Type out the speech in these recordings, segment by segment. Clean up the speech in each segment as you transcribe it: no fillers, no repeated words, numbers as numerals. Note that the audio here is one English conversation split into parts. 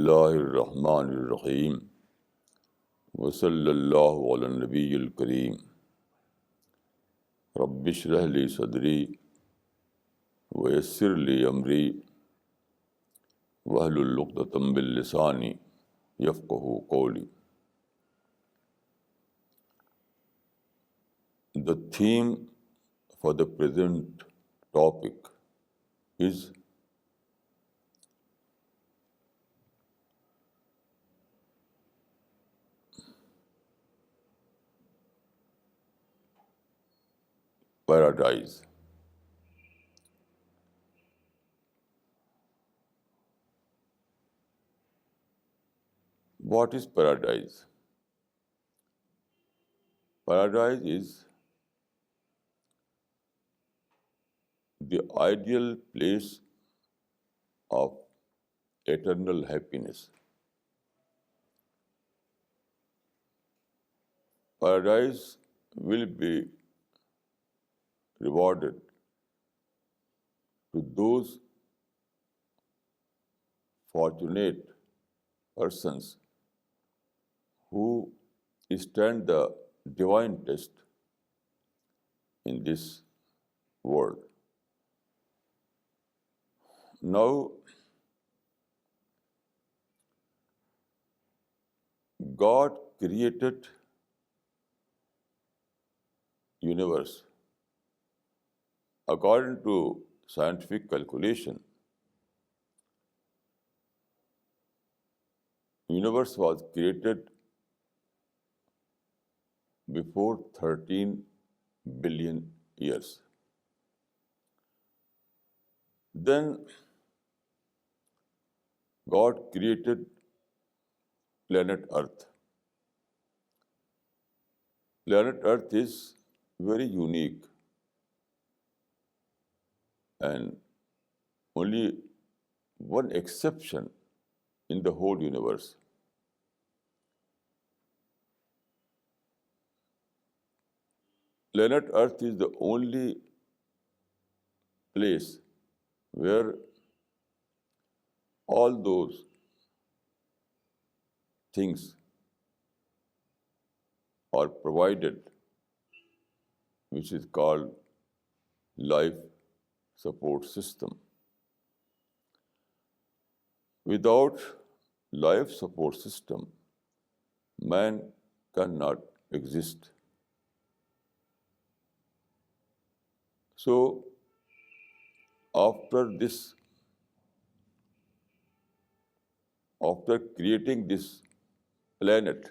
الله الرحمن الرحيم وصلى الله على النبي الكريم رب اشرح لي صدري ويسر لي أمري واحلل عقدة من لساني يفقهوا قولي. The theme for the present topic is paradise. What is paradise? Paradise is the ideal place of eternal happiness. Paradise will be rewarded to those fortunate persons who stand the divine test in this world. Now, God created universe. According to scientific calculation, universe was created before 13 billion years. Then God created planet Earth. Planet Earth is very unique and only one exception in the whole universe. Planet Earth is the only place where all those things are provided, which is called life support system. Without life support system, man cannot exist. So, after creating this planet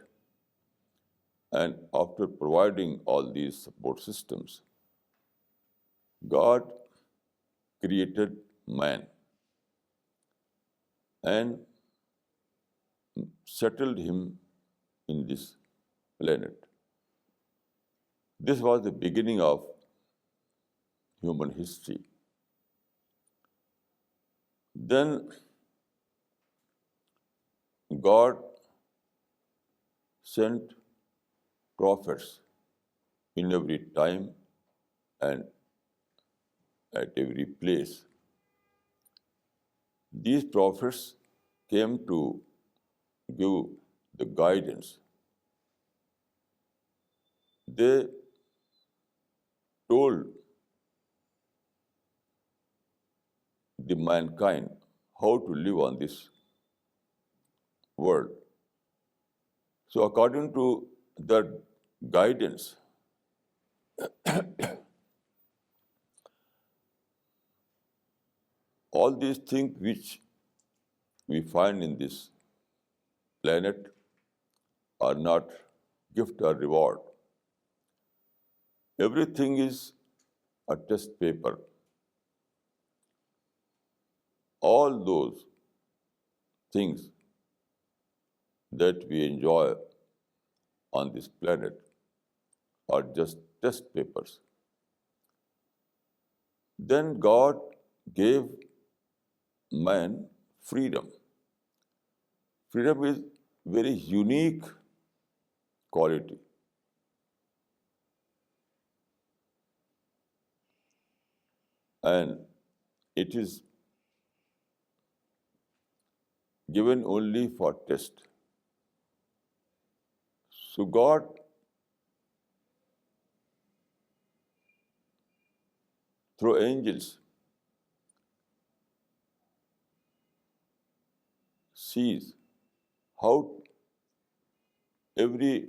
and after providing all these support systems, God created man and settled him in this planet. This was the beginning of human history. Then God sent prophets in every time and at every place. These prophets came to give the guidance. They told the mankind how to live on this world. So according to that guidance, all these things which we find in this planet are not gift or reward. Everything is a test paper. All those things that we enjoy on this planet are just test papers. Then God gave man freedom. Freedom is very unique quality. And it is given only for test. So God through angels sees how every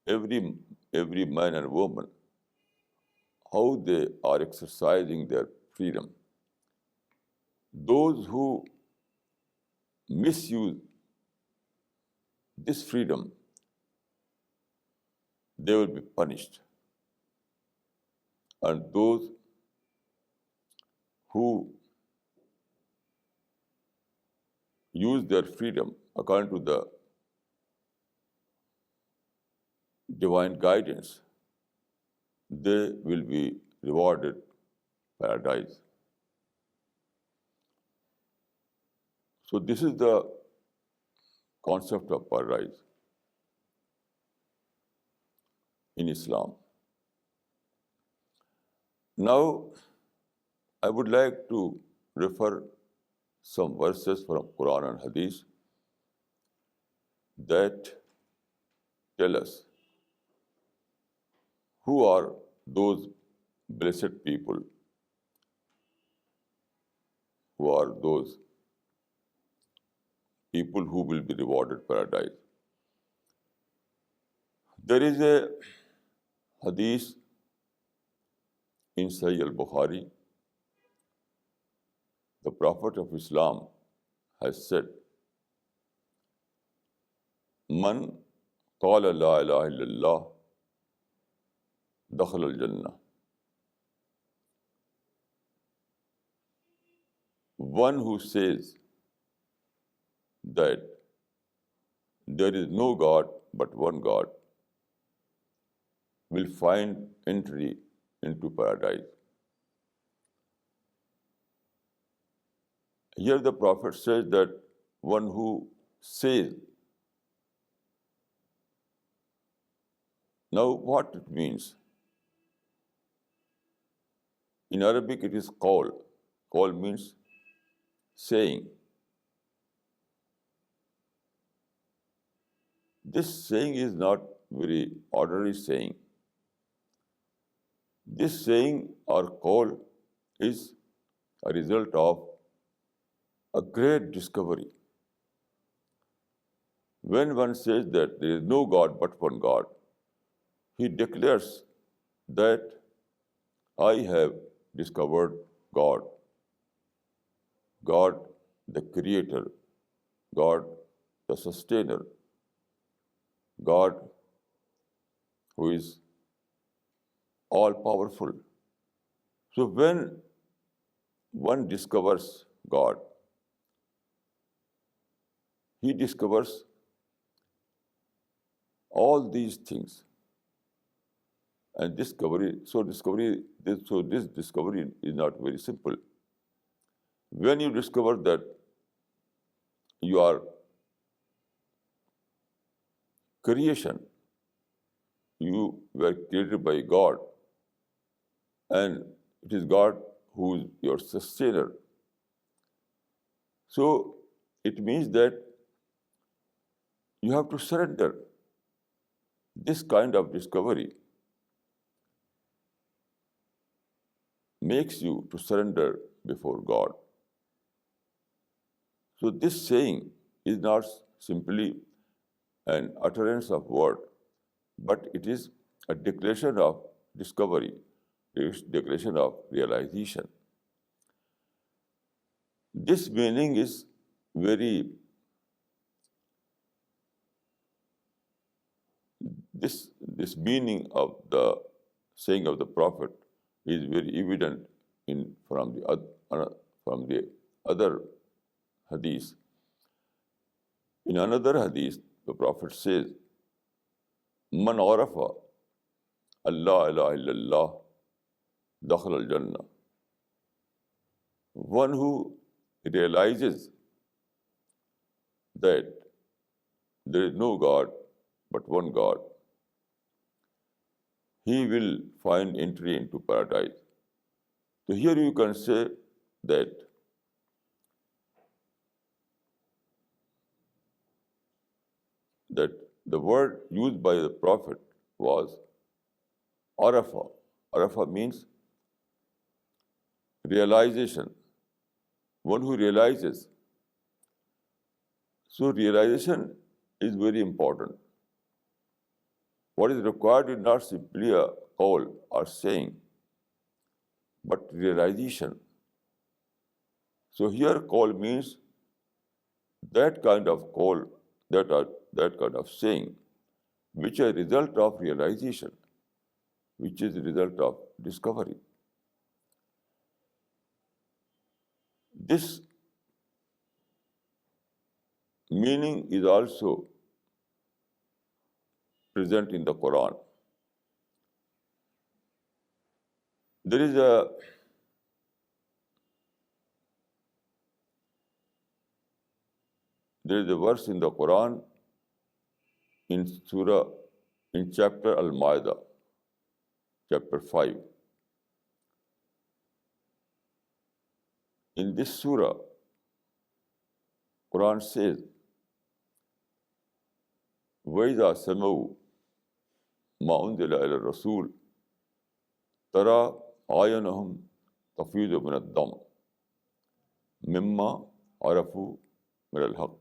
every every man and woman, how they are exercising their freedom. Those who misuse this freedom, they will be punished. And those who use their freedom according to the divine guidance, they will be rewarded paradise. So this is the concept of paradise in Islam. Now, I would like to refer some verses from Quran and Hadith that tell us who are those blessed people, who are those people who will be rewarded paradise. There is a hadith in Sahih al-Bukhari. The Prophet of Islam has said, Man qala la ilaha illallah dakhala al-jannah. One who says that there is no God but one God will find entry into paradise. Here the Prophet says that one who says. Now what it means? In Arabic it is qawl. Qawl means saying. This saying is not very ordinary saying. This saying or call is a result of a great discovery. When one says that there is no God but one God, he declares that I have discovered God. God the Creator, God the Sustainer, God who is all powerful. So when one discovers God, he discovers all these things. And this discovery is not very simple. When you discover that you are creation, you were created by God, and it is God who is your sustainer. So it means that you have to surrender. This kind of discovery makes you to surrender before God. So this saying is not simply an utterance of word, but it is a declaration of discovery, a declaration of realization. This meaning is very, this meaning of the saying of the Prophet is very evident from the other hadith. In another hadith, the Prophet says, Man arafa Allah ilaha illallah dakhala al-jannah. One who realizes that there is no God but one God, he will find entry into paradise. So here you can say that that the word used by the Prophet was arafa. Arafa means realization, one who realizes. So realization is very important. What is required is not simply a call or saying, but realization. So here call means that kind of call, that kind of saying, which is a result of realization, which is a result of discovery. This meaning is also present in the Quran. There is a verse in the Quran in Surah, in chapter Al-Ma'idah, chapter 5. In this surah, Quran says, وَإِذَا سَمَعُوا مَا أُنزِلَ إِلَى الرَّسُولِ تَرَى أَعْيُنَهُمْ تَفِيضُ مِنَ الدَّمْعِ مِمَّا عَرَفُوا مِنَ الْحَقِّ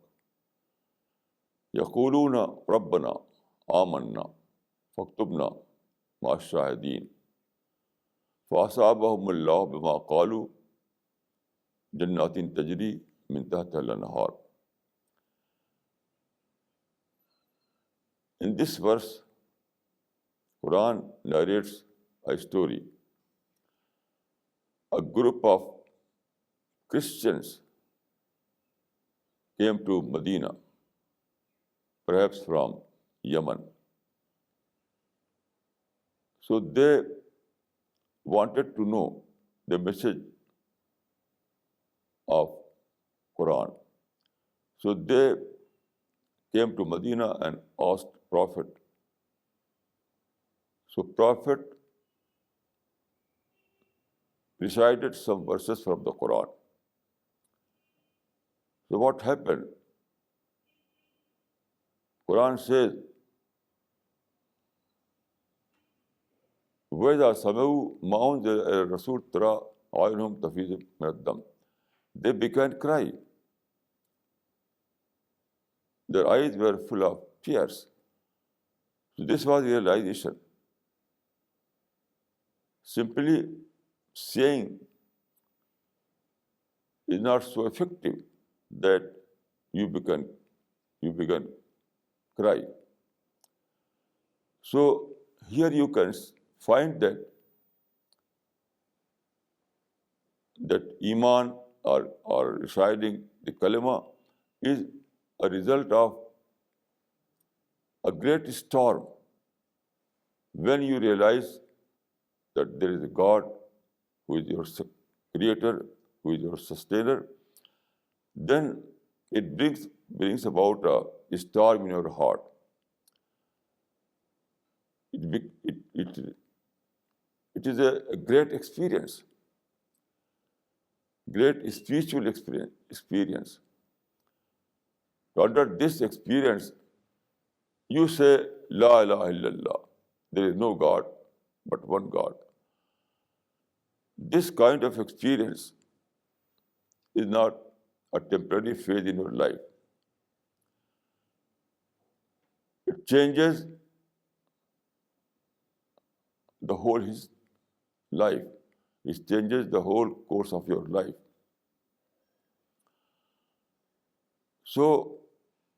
يَقُولُونَ رَبَّنَا آمَنَّا فَاكْتُبْنَا مَعَ الشَّاهِدِينَ فَأَصَابَهُمُ اللَّهُ بِمَا قَالُوا جَنَّاتٍ تَجْرِي مِن تَحْتِهَا الْأَنْهَارُ. In this verse, Quran narrates a story. A group of Christians came to Medina, perhaps from Yemen. So they wanted to know the message of Quran. So they came to Medina and asked Prophet. So Prophet recited some verses from the Quran. So what happened? Quran says, وَإِذَا سَمِعُوا مَا أُنزِلَ إِلَى الرَّسُولِ تَرَى أَعْيُنَهُمْ تَفِيضُ مِنَ الدَّمْعِ. They began to cry. Their eyes were full of tears. So this was realization. Simply saying is not so effective that you began cry. So here you can find that Iman or reciting the kalima is a result of a great storm. When you realize that there is a God who is your creator, who is your sustainer, then it brings about a storm in your heart. It is a great experience, great spiritual experience. Under this experience, you say, La ilaha illallah. There is no God but one God. This kind of experience is not a temporary phase in your life. It changes the whole life. It changes the whole course of your life. So,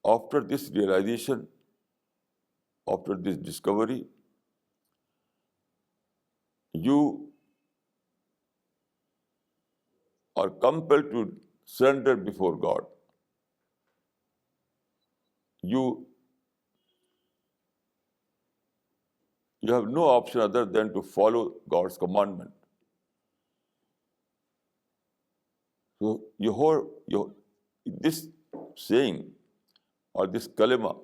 after this realization, after this discovery, you are compelled to surrender before God. You have no option other than to follow God's commandment. So this saying or this kalima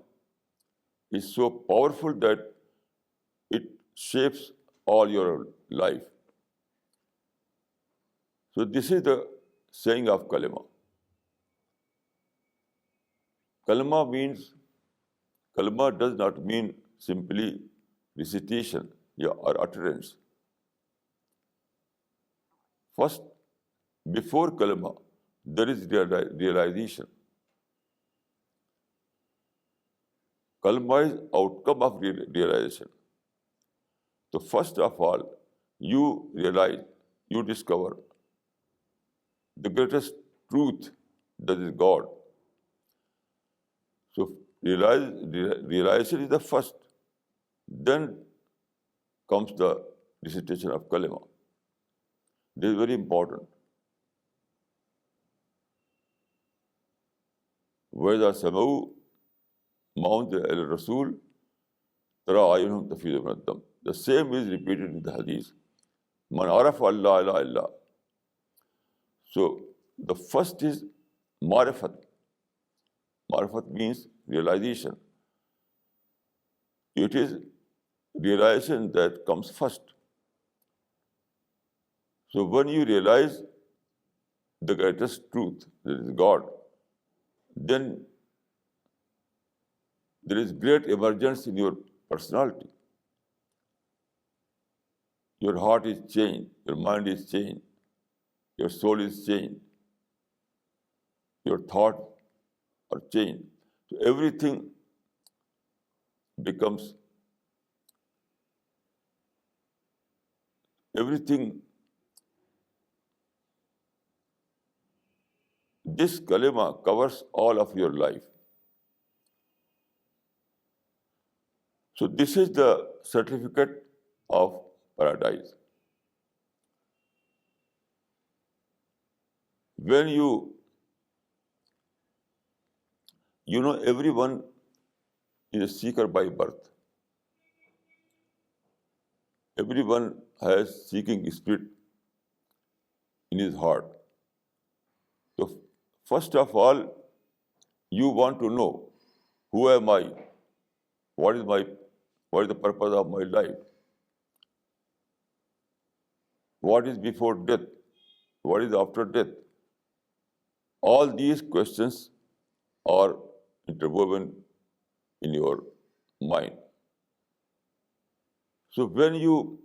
is so powerful that it shapes all your life. So this is the saying of kalima. Kalma does not mean simply recitation or utterance. First, before kalma, there is realization. Kalma is outcome of realization. So first of all, you realize, you discover the greatest truth, that is God. So realization is the first. Then comes the recitation of kalima. This is very important. وَإِذَا سَمَعُوا مَا أُنزِلَ إِلَى الرَّسُولِ تَرَىٰ أَعْيُنَهُمْ تَفِيضُ مِنَ الدَّمْعِ. The same is repeated in the hadith. مَنْ عَرَفَ اللَّهَ إِلَّا إِلَّا. So the first is marifat. Marifat means realization. It is realization that comes first. So when you realize the greatest truth, that is God, then there is great emergence in your personality. Your heart is changed, your mind is changed, your soul is changed, your thoughts are changed. So everything becomes, this kalima covers all of your life. So this is the certificate of paradise. When you know, everyone is a seeker by birth. Everyone has seeking spirit in his heart. So first of all, you want to know, who am I? What is the purpose of my life? What is before death? What is after death? All these questions are interwoven in your mind. So when you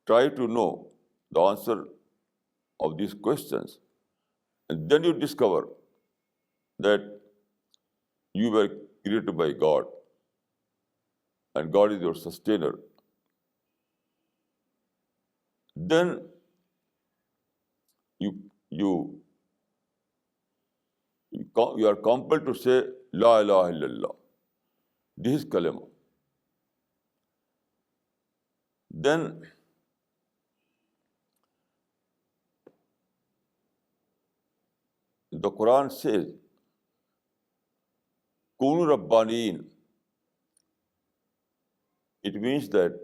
try to know the answer of these questions, and then you discover that you were created by God and God is your sustainer, then you are compelled to say La ilaha illallah. This is kalima. Then the Quran says, Kunu Rabbaniin. It means that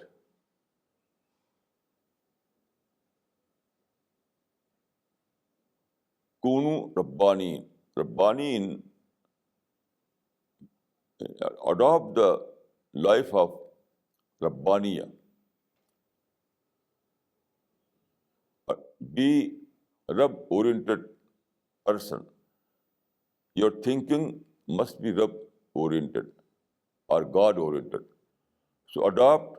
Kunu Rabbaniin. Rabbaniin, adopt the life of Rabbaniya. Be Rab-oriented person. Your thinking must be Rab-oriented or God-oriented. So adopt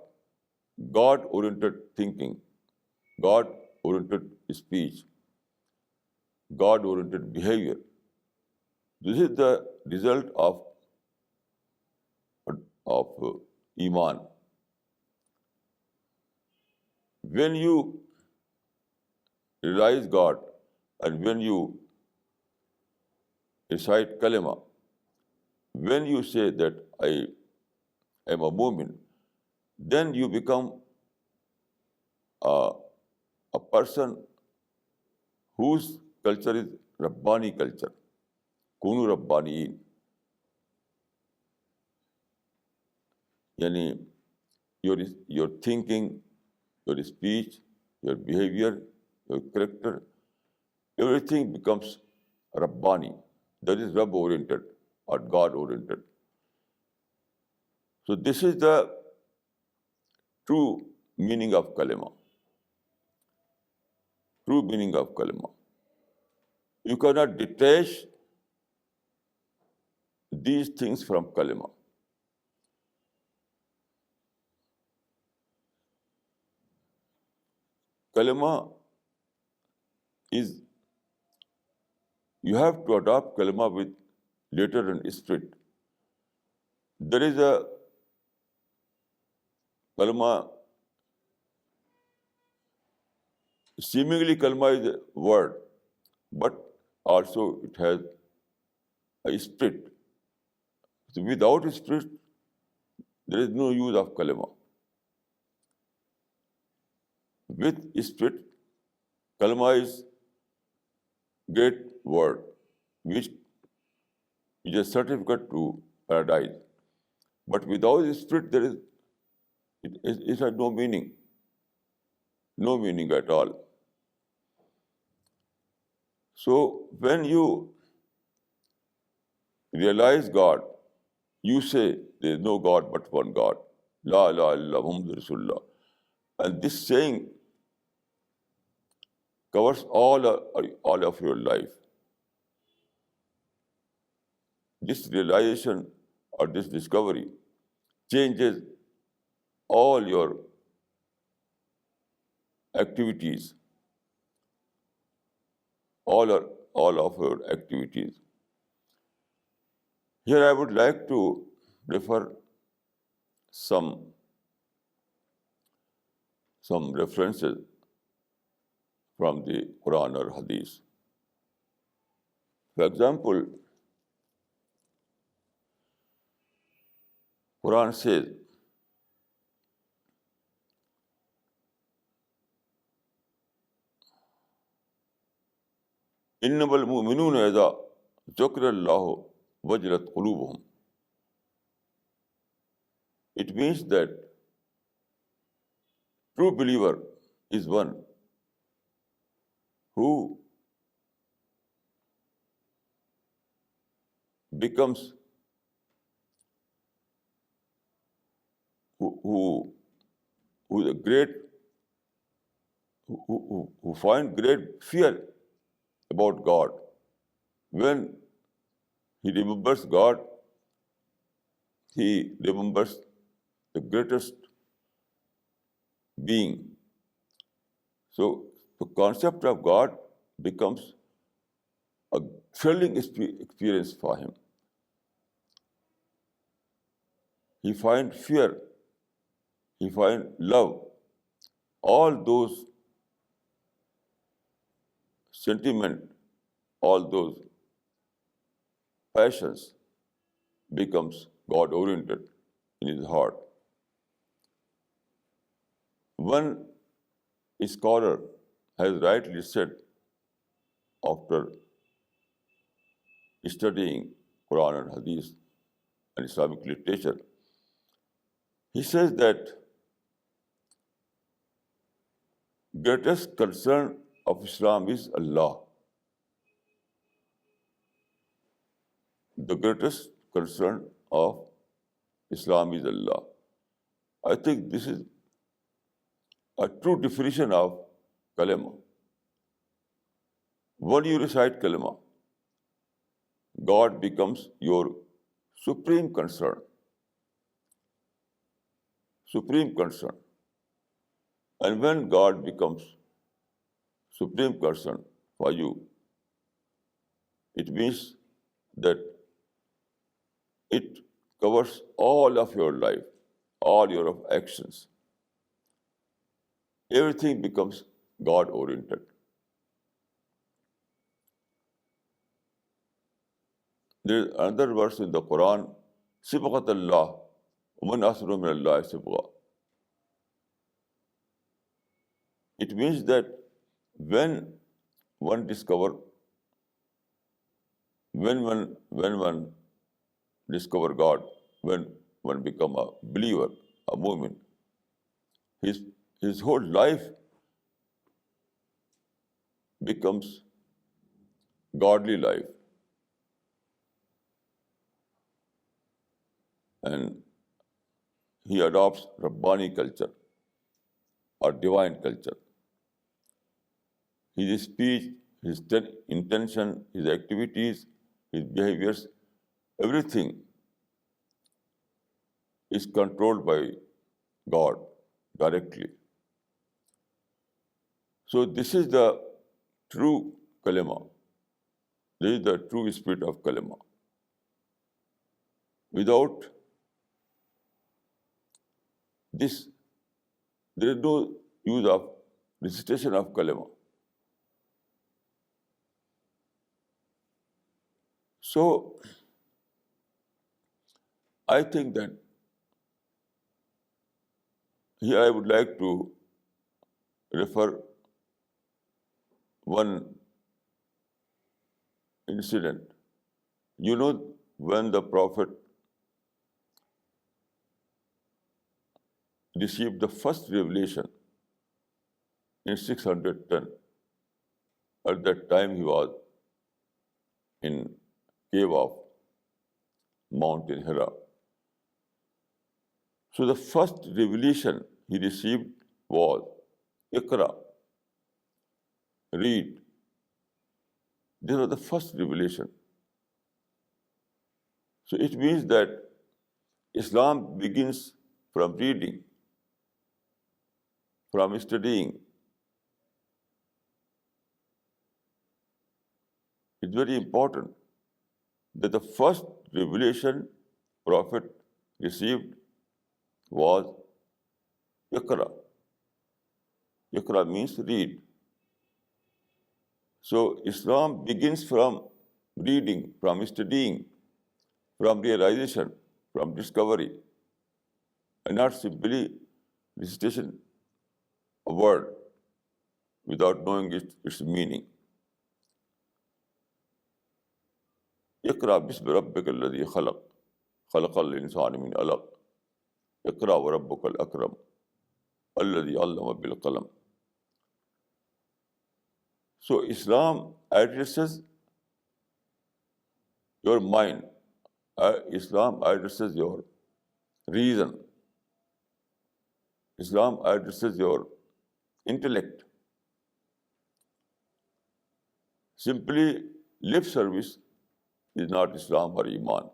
God-oriented thinking, God-oriented speech, God-oriented behavior. This is the result of Iman. When you realize God and when you recite kalima, when you say that I am a mu'min, then you become a person whose culture is Rabbani culture. Kunu Rabbaniin. Yani your thinking, your speech, your behavior, your character, everything becomes Rabbani. That is Rabb-oriented or God-oriented. So this is the true meaning of kalima. True meaning of kalima. You cannot detach these things from kalima. Kalima is, you have to adopt kalima with letter and spirit. There is a kalima, seemingly kalima is a word, but also it has a spirit. So without spirit, there is no use of kalima. With spirit, kalima is great word, which is a certificate to paradise. But without spirit, it has no meaning at all. So when you realize God, you say there is no God but one God. La ilaha illallah Muhammad Rasulullah. And this saying covers all of your life. This realization or this discovery changes all your activities, all of your activities. Here I would like to refer some references from the Quran or Hadith. For example, Quran says, إِنَّمَا الْمُؤْمِنُونَ إِذَا ذُكِرَ اللَّهُ وَجِلَتْ قُلُوبُهُم. It means that true believer is one who becomes, who is a great, who find great fear about God. When he remembers God, he remembers the greatest being. So the concept of God becomes a thrilling experience for him. He finds fear, he finds love. All those sentiment, all those passions becomes God-oriented in his heart. One scholar has rightly said, after studying Quran and Hadith and Islamic literature, he says that greatest concern of Islam is Allah. The greatest concern of Islam is Allah. I think this is a true definition of kalima. When you recite kalima, God becomes your supreme concern. Supreme concern. And when God becomes supreme concern for you, it means that it covers all of your life, all your actions. Everything becomes God-oriented. There is another verse in the Quran, Sibghat Allah, وَمَنْ أَحْسَنُ مِنَ اللَّهِ صِبْغَةً. It means that when one discover, when one discover God, when one become a believer, a mu'min, his whole life becomes godly life. And he adopts Rabbani culture or divine culture. His speech, his intention, his activities, his behaviors everything is controlled by God directly. So this is the true kalima. This is the true spirit of kalima. Without this, there is no use of recitation of kalima. So I think that here I would like to refer one incident. You know, when the Prophet received the first revelation in 610, at that time he was in cave of mountain Hira. So the first revelation he received was Iqra, read. This was the first revelation. So it means that Islam begins from reading, from studying. It's very important that the first revelation Prophet received was Iqra. Iqra means read. So Islam begins from reading, from studying, from realization, from discovery, and not simply recitation a word without knowing its meaning. اقرأ باسم ربك الذي خلق خلق الإنسان من علق اقرأ وربك الأكرم الذي علم بالقلم. So Islam addresses your mind. Islam addresses your reason. Islam addresses your intellect. Simply lip service is not Islam or Iman.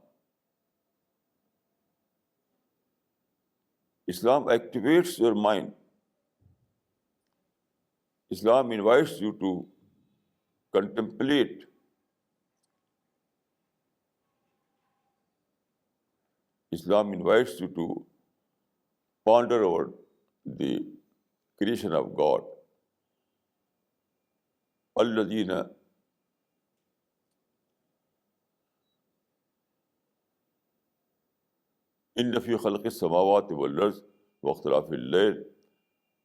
Islam activates your mind. Islam invites you to contemplate. Islam invites you to ponder over the creation of God. الذين إن في خلق السماوات والأرض واختلاف الليل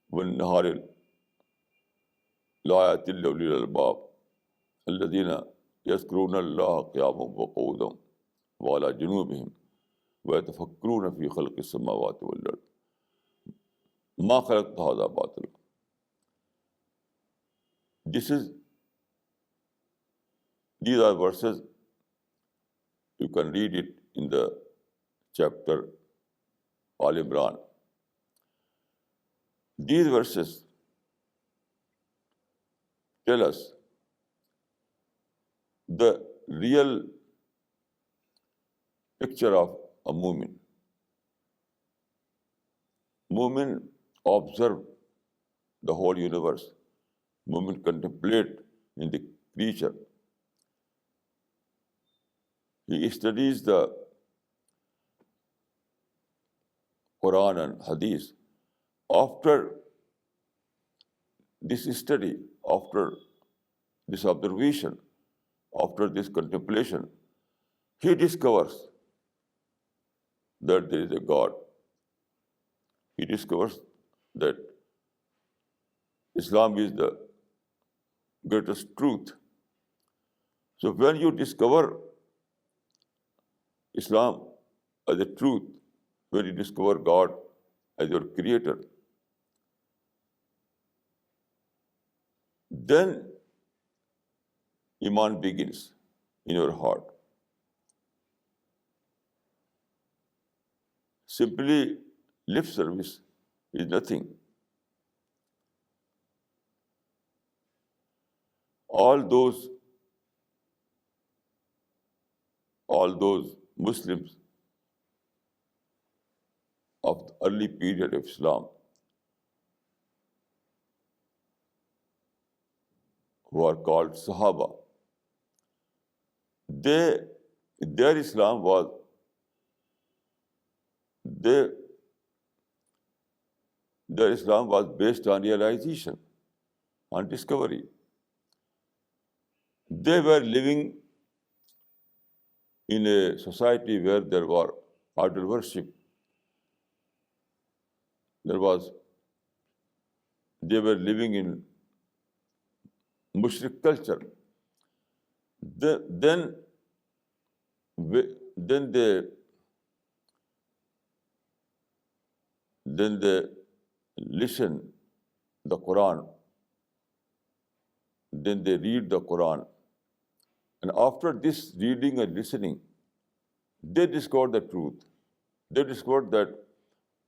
والنهار لآيات لأولي الألباب الذين يذكرون الله قياما وقعودا وعلى جنوبهم ويتفكرون في خلق السماوات والأرض ما خلقت هذا باطلا. These are verses. You can read it in the chapter Al Imran. These verses tell us the real picture of a mu'min. Mu'min observe the whole universe. Mu'min contemplate in the creature. He studies the Quran and Hadith. After this study, after this observation, after this contemplation, he discovers that there is a God. He discovers that Islam is the greatest truth. So when you discover Islam as a truth, when you discover God as your creator, then Iman begins in your heart. Simply lip service is nothing. All those Muslims of the early period of Islam who are called Sahaba. They, their Islam was they, their Islam was based on realization, on discovery. They were living in a society where there were idol worship. They were living in mushrik culture. The- Then, then they then they listen the Quran. Then they read the Quran, and after this reading and listening, they discovered the truth. They discovered that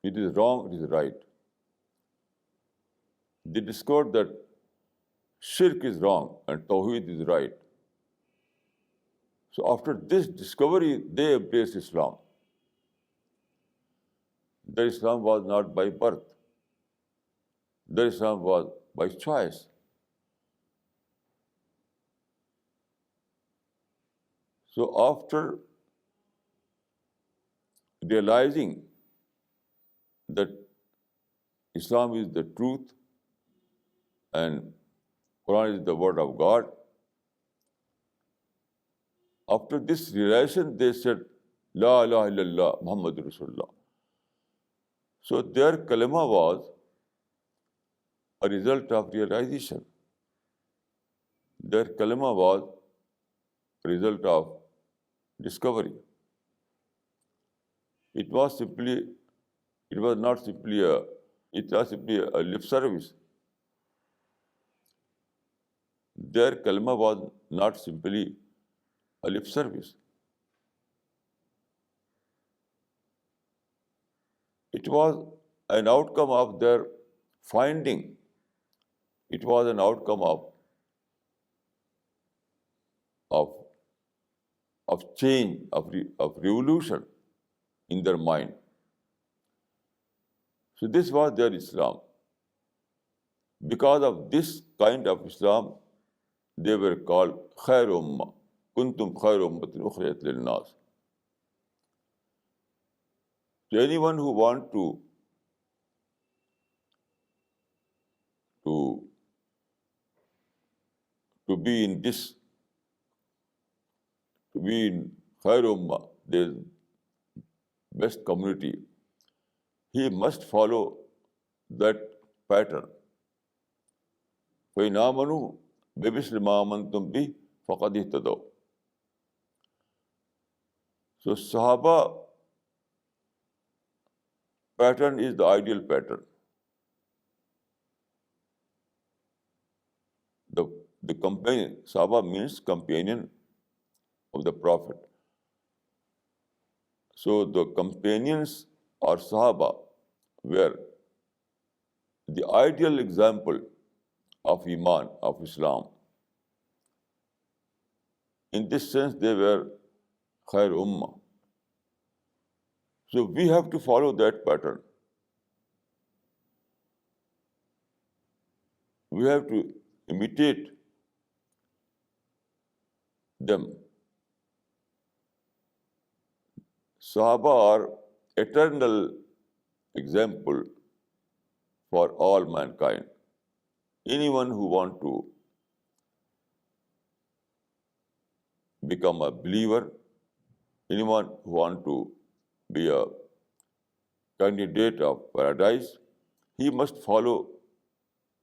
it is wrong, it is right. They discovered that shirk is wrong and tawheed is right. So after this discovery, they embraced Islam. Their Islam was not by birth. Their Islam was by choice. So after realizing that Islam is the truth and Quran is the word of God, after this realization, they said, La ilaha illallah, Muhammadur Rasulullah. So their kalima was a result of realization. Their kalima was a result of discovery. It was not simply a lip service. Their kalima was not simply a lip service. It was an outcome of their finding. It was an outcome of change, of revolution in their mind. So this was their Islam. Because of this kind of Islam, they were called Khair Ummah. Kuntum Khair Ummatin Ukhrijat Lin-Nas. So anyone who want to be in this, to be in Khair Ummah, the best community, he must follow that pattern. فَإِنْ آمَنُوا بِمِثْلِ مَا آمَنْتُمْ بِهِ فَقَدِ اهْتَدَوْا. So Sahaba pattern is the ideal pattern. The companion, Sahaba means companion of the Prophet. So the companions or Sahaba were the ideal example of Iman, of Islam. In this sense, they were Khair Ummah. So we have to follow that pattern. We have to imitate them. Sahaba are eternal example for all mankind. Anyone who want to become a believer, anyone who want to be a candidate of paradise, he must follow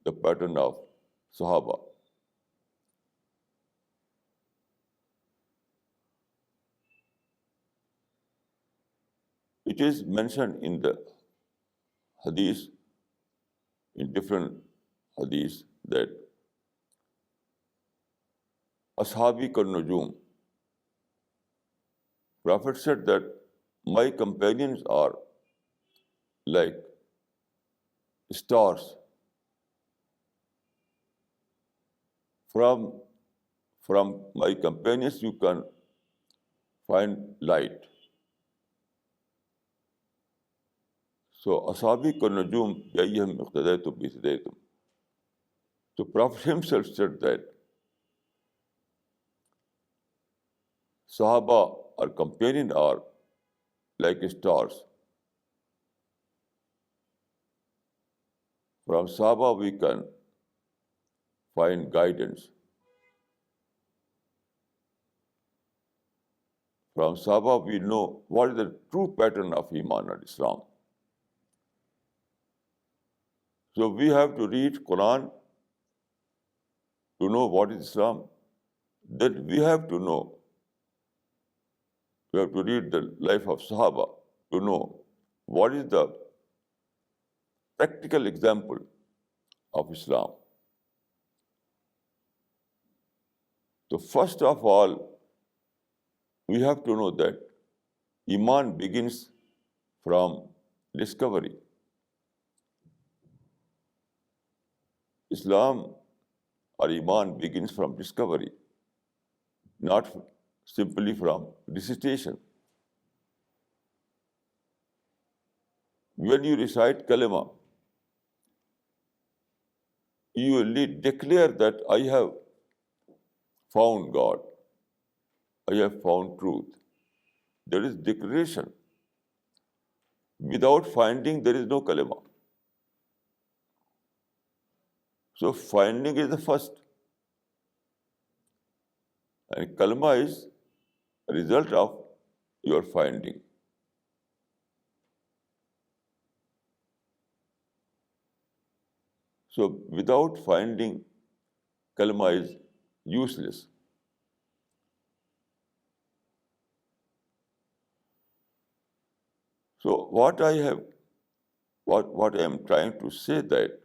the pattern of Sahaba. It is mentioned in the hadith, in different hadiths, that Ashabi ka nujum. Prophet said that my companions are like stars. From my companions you can find light. So Asabi ka nujum yayyahum iqtadaytum bihtadaytum. So Prophet himself said that Sahaba or companion are like stars. From Sahaba we can find guidance. From Sahaba we know what is the true pattern of Iman and Islam. So we have to read Quran to know what is Islam. Then we have to read the life of Sahaba to know what is the practical example of Islam. So first of all, we have to know that Iman begins from discovery. Islam or Iman begins from discovery, not simply from recitation. When you recite kalima, you only declare that I have found God, I have found truth. There is declaration. Without finding, there is no kalima. So finding is the first, and kalima is a result of your finding. So without finding, kalima is useless. So what I am trying to say that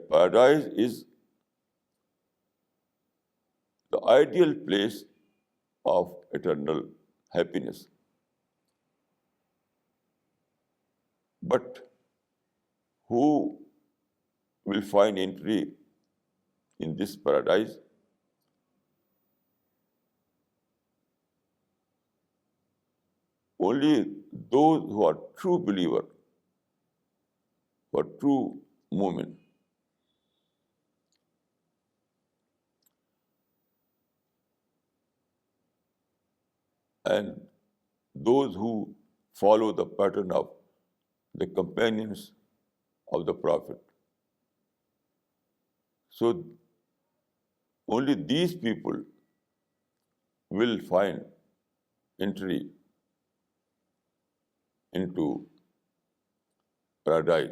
paradise is the ideal place of eternal happiness. But who will find entry in this paradise? Only those who are true believer, who are true mu'min. And those who follow the pattern of the companions of the Prophet. So only these people will find entry into paradise.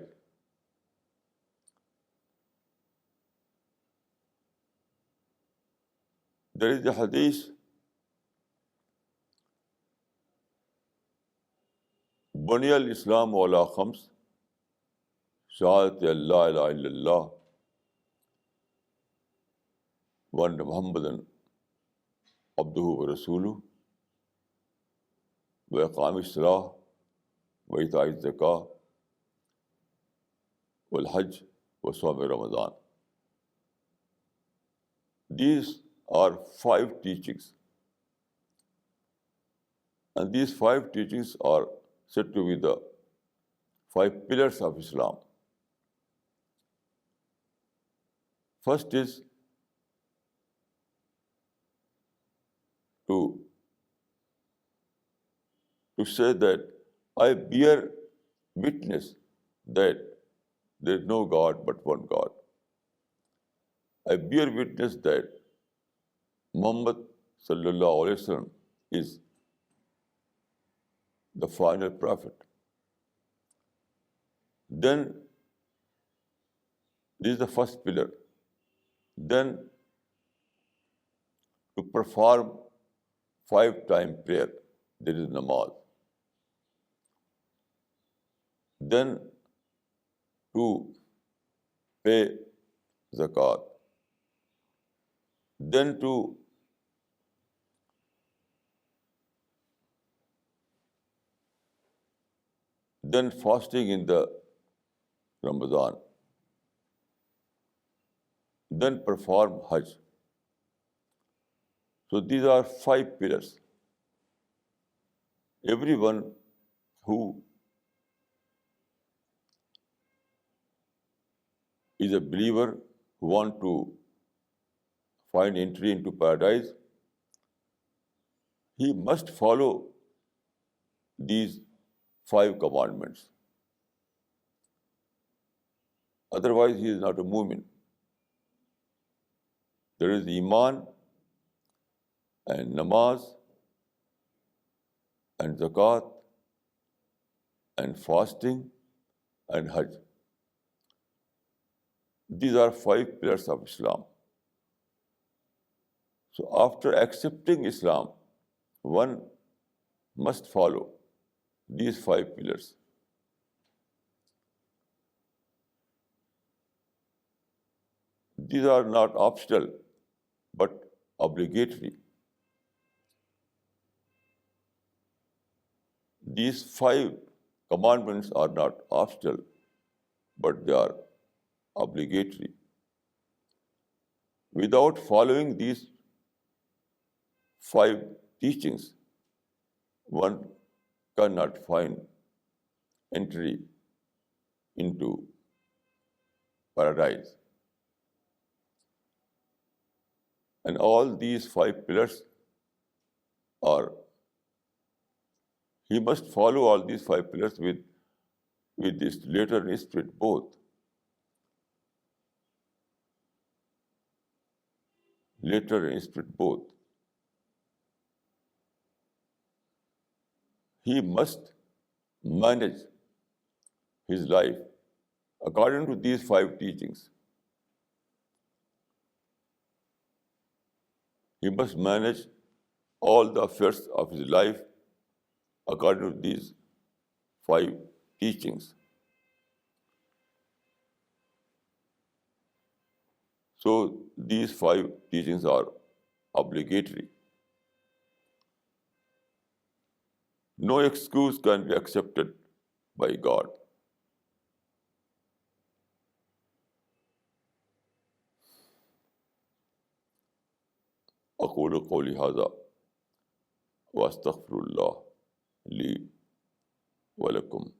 There is a hadith, Bani al-Islam ala khams, shahadat Allah ilaha illallah, wa anna Muhammadan abduhu wa rasuluh, wa iqam as-salah, wa ita'i az-zakah, wal hajj, wa sawm Ramadan. These are 5 teachings. And these 5 teachings are said to be the 5 pillars of Islam. First is to say that I bear witness that there is no God but one God. I bear witness that Muhammad sallallahu alaihi wasallam is the final prophet. Then this is the first pillar. Then to perform 5-time prayer, there is namaz. Then to pay zakat. Then fasting in the Ramadan. Then perform Hajj. So these are 5 pillars. Everyone who is a believer who want to find entry into paradise, he must follow these five commandments. Otherwise, he is not a mu'min. There is Iman and namaz and zakat and fasting and hajj. These are five pillars of Islam. So after accepting Islam, one must follow these five pillars. These are not optional, but obligatory. These five commandments are not optional, but they are obligatory. Without following these five teachings, one cannot find entry into paradise. And all these five pillars are, he must follow all these five pillars with this letter and spirit both. Letter and spirit both. He must manage his life according to these five teachings. He must manage all the affairs of his life according to these five teachings. So these five teachings are obligatory. No excuse can be accepted by God. أقول قولي هذا وأستغفر الله لي ولكم.